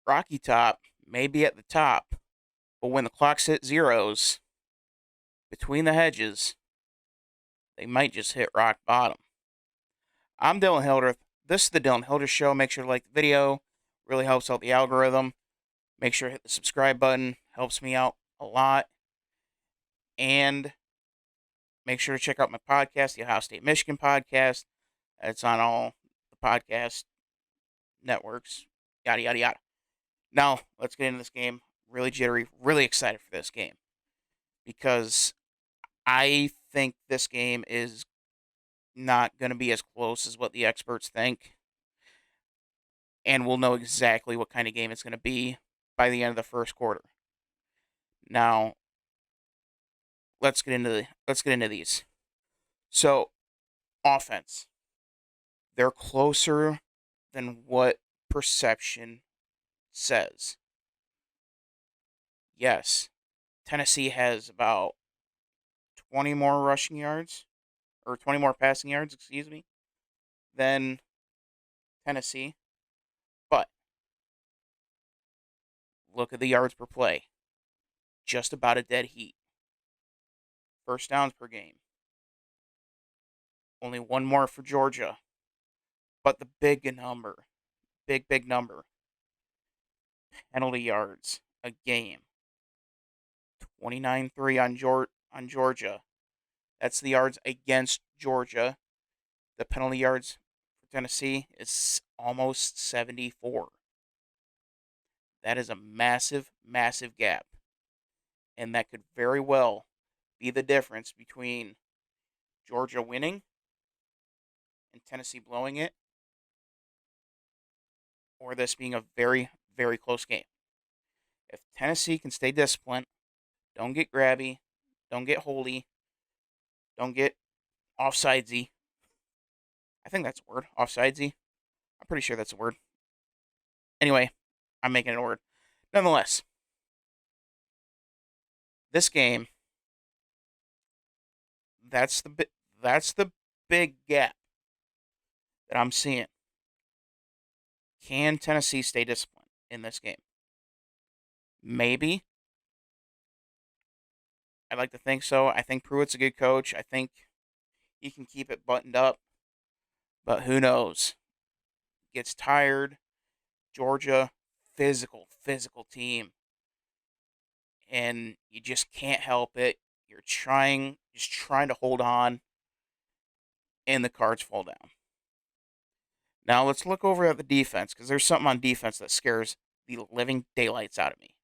Rocky Top may be at the top, but when the clock hits zeros between the hedges, they might just hit rock bottom. I'm Dylan Hildreth. This is the Dylan Hildreth Show. Make sure to like the video. Really helps out the algorithm. Make sure to hit the subscribe button. Helps me out a lot. And make sure to check out my podcast, the Ohio State Michigan podcast. It's on all the podcast networks. Yada, yada, yada. Now, let's get into this game. Really jittery. Really excited for this game. Because I think this game is not going to be as close as what the experts think. And we'll know exactly what kind of game it's going to be by the end of the first quarter. Now, let's get into these. So, offense. They're closer than what perception says. Yes, Tennessee has about 20 more rushing yards, or 20 more passing yards, excuse me, than Tennessee. But look at the yards per play. Just about a dead heat. First downs per game. Only one more for Georgia. But the big number, big number, penalty yards a game. 29-3 on Georgia. That's the yards against Georgia. The penalty yards for Tennessee is almost 74. That is a massive, massive gap. And that could very well be the difference between Georgia winning and Tennessee blowing it, or this being a very, very close game. If Tennessee can stay disciplined, don't get grabby, don't get holdy, don't get offsidesy. I think that's a word, offsidesy. I'm pretty sure that's a word. Anyway, I'm making it a word. Nonetheless, this game, that's the big gap that I'm seeing. Can Tennessee stay disciplined in this game? Maybe. I'd like to think so. I think Pruitt's a good coach. I think he can keep it buttoned up. But who knows? Gets tired. Georgia, physical team. And you just can't help it. You're just trying to hold on, and the cards fall down. Now let's look over at the defense, because there's something on defense that scares the living daylights out of me.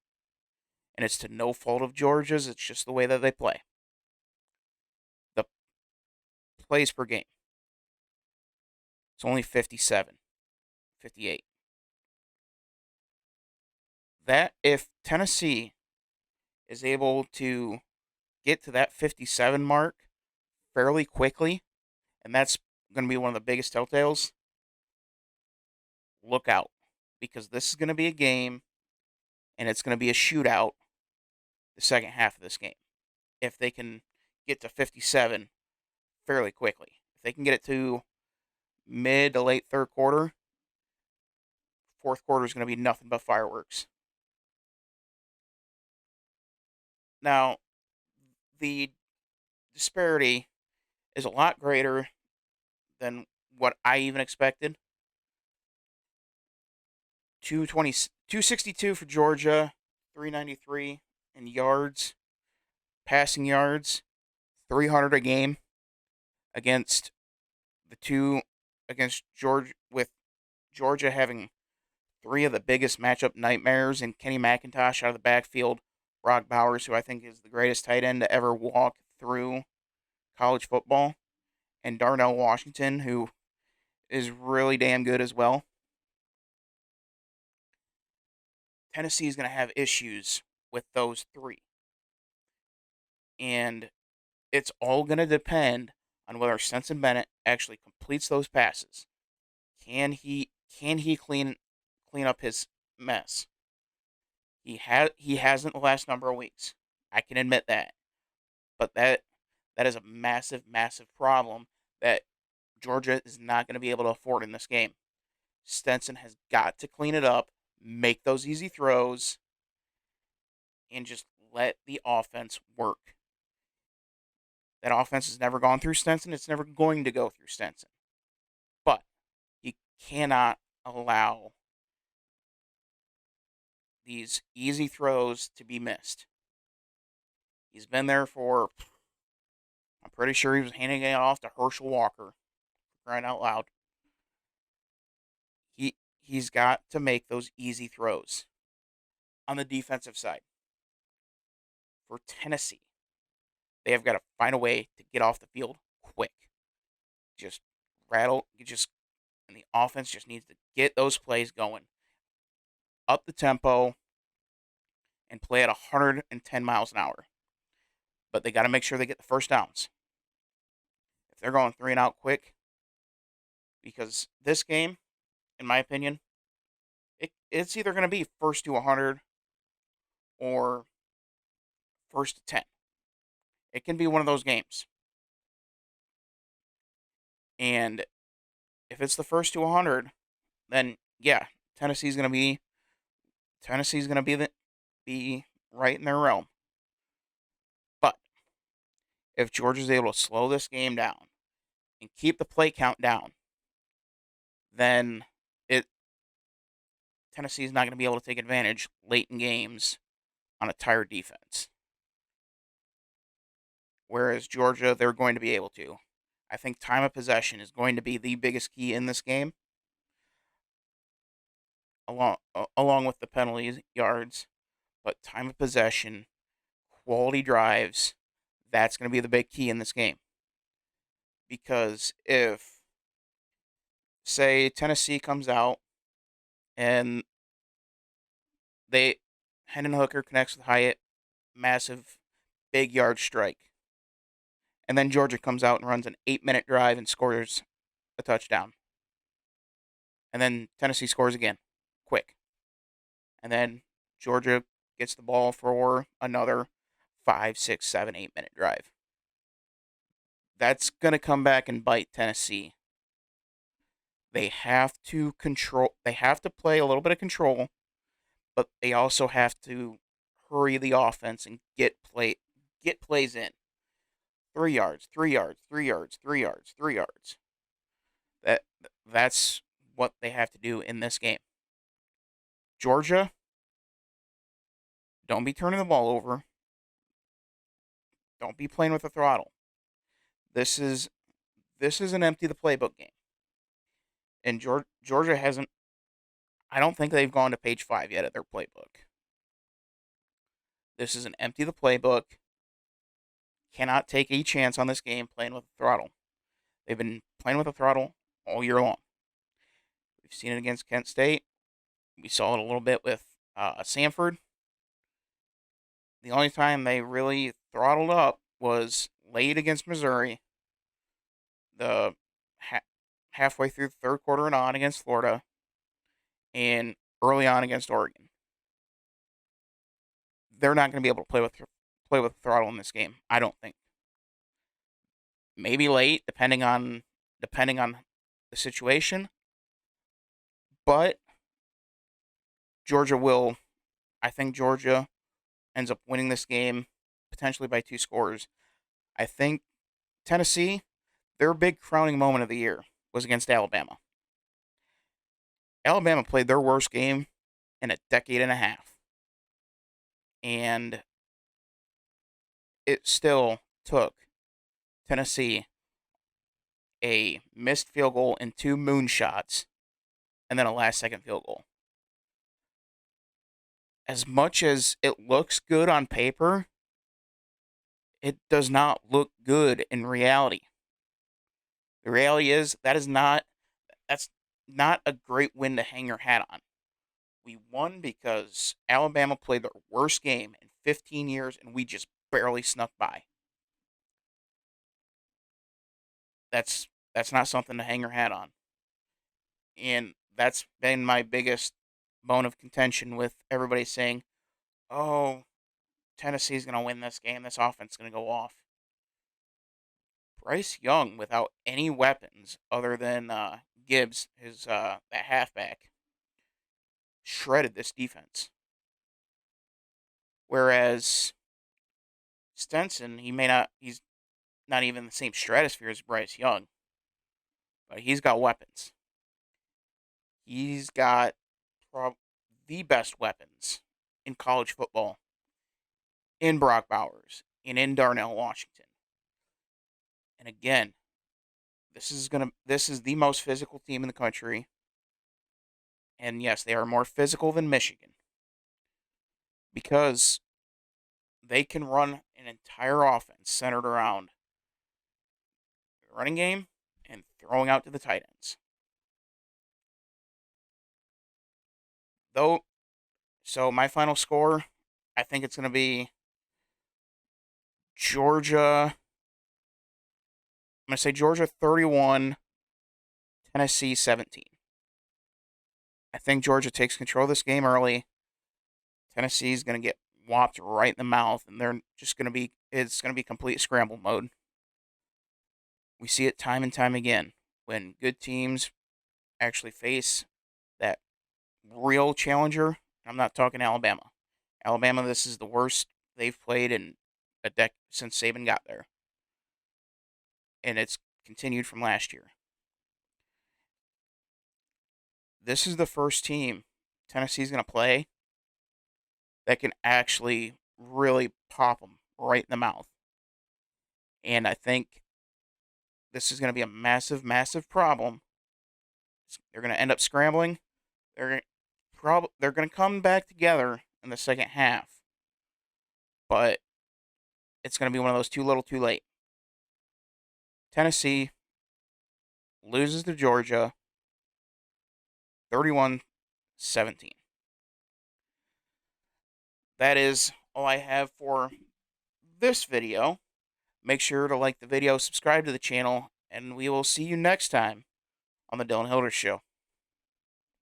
And it's to no fault of Georgia's, it's just the way that they play. The plays per game. It's only 57, 58. That if Tennessee is able to get to that 57 mark fairly quickly, and that's going to be one of the biggest telltales, look out. Because this is going to be a game, and it's going to be a shootout the second half of this game. If they can get to 57 fairly quickly. If they can get it to mid to late third quarter, fourth quarter is going to be nothing but fireworks. Now, the disparity is a lot greater than what I even expected. 262 for Georgia, 393 in yards, passing yards, 300 a game against Georgia, with Georgia having three of the biggest matchup nightmares in Kenny McIntosh out of the backfield, Brock Bowers, who I think is the greatest tight end to ever walk through college football, and Darnell Washington, who is really damn good as well. Tennessee is going to have issues with those three. And it's all going to depend on whether Stetson Bennett actually completes those passes. Can he clean up his mess? He hasn't the last number of weeks. I can admit that. But that is a massive, massive problem that Georgia is not going to be able to afford in this game. Stetson has got to clean it up make those easy throws, and just let the offense work. That offense has never gone through Stenson. It's never going to go through Stenson. But you cannot allow these easy throws to be missed. He's been there for, I'm pretty sure he was handing it off to Herschel Walker, crying out loud. He's got to make those easy throws on the defensive side. For Tennessee, they have got to find a way to get off the field quick. Just rattle, and the offense just needs to get those plays going, up the tempo, and play at 110 miles an hour. But they got to make sure they get the first downs. If they're going 3-and-out quick, because this game, in my opinion, it's either going to be first to 100 or first to 10. It can be one of those games. And if it's the first to 100, then yeah, Tennessee's going to be be right in their realm. But if Georgia's able to slow this game down and keep the play count down, then Tennessee's not going to be able to take advantage late in games on a tired defense. Whereas Georgia, they're going to be able to. I think time of possession is going to be the biggest key in this game, along with the penalty yards. But time of possession, quality drives, that's going to be the big key in this game. Because if, say, Tennessee comes out and Hendon Hooker connects with Hyatt, massive, big yard strike, and then Georgia comes out and runs an 8-minute drive and scores a touchdown. And then Tennessee scores again, quick. And then Georgia gets the ball for another 5, 6, 7, 8-minute drive. That's going to come back and bite Tennessee. They have to play a little bit of control, but they also have to hurry the offense and get plays in. 3 yards, 3 yards, 3 yards, 3 yards, 3 yards. That's what they have to do in this game. Georgia, don't be turning the ball over. Don't be playing with the throttle. This is an empty the playbook game. And Georgia hasn't, I don't think they've gone to page 5 yet of their playbook. This is an empty the playbook. Cannot take a chance on this game playing with the throttle. They've been playing with the throttle all year long. We've seen it against Kent State. We saw it a little bit with Samford. The only time they really throttled up was late against Missouri, the halfway through the third quarter and on against Florida, and early on against Oregon. They're not going to be able to play with the throttle in this game, I don't think. Maybe late, depending on the situation, but Georgia will. I think Georgia ends up winning this game potentially by 2 scores. I think Tennessee, their big crowning moment of the year was against Alabama. Alabama played their worst game in a decade and a half. And it still took Tennessee a missed field goal and 2 moonshots and then a last-second field goal. As much as it looks good on paper, it does not look good in reality. The reality is that's not a great win to hang your hat on. We won because Alabama played their worst game in 15 years and we just barely snuck by. That's not something to hang your hat on. And that's been my biggest bone of contention with everybody saying, "Oh, Tennessee's going to win this game. This offense is going to go off." Bryce Young, without any weapons other than Gibbs, his that halfback, shredded this defense. Whereas Stenson, he's not even in the same stratosphere as Bryce Young, but he's got weapons. He's got the best weapons in college football in Brock Bowers and in Darnell Washington. And again, this is the most physical team in the country. And yes, they are more physical than Michigan because they can run an entire offense centered around the running game and throwing out to the tight ends. So my final score, I think it's going to be Georgia. I'm going to say Georgia 31, Tennessee 17. I think Georgia takes control of this game early. Tennessee's going to get whopped right in the mouth, and it's going to be complete scramble mode. We see it time and time again when good teams actually face that real challenger. I'm not talking Alabama. Alabama, this is the worst they've played in a decade since Saban got there. And it's continued from last year. This is the first team Tennessee's going to play that can actually really pop them right in the mouth. And I think this is going to be a massive, massive problem. They're going to end up scrambling. They're going to come back together in the second half. But it's going to be one of those too little, too late. Tennessee loses to Georgia 31-17. That is all I have for this video. Make sure to like the video, subscribe to the channel, and we will see you next time on The Dylan Hilder Show.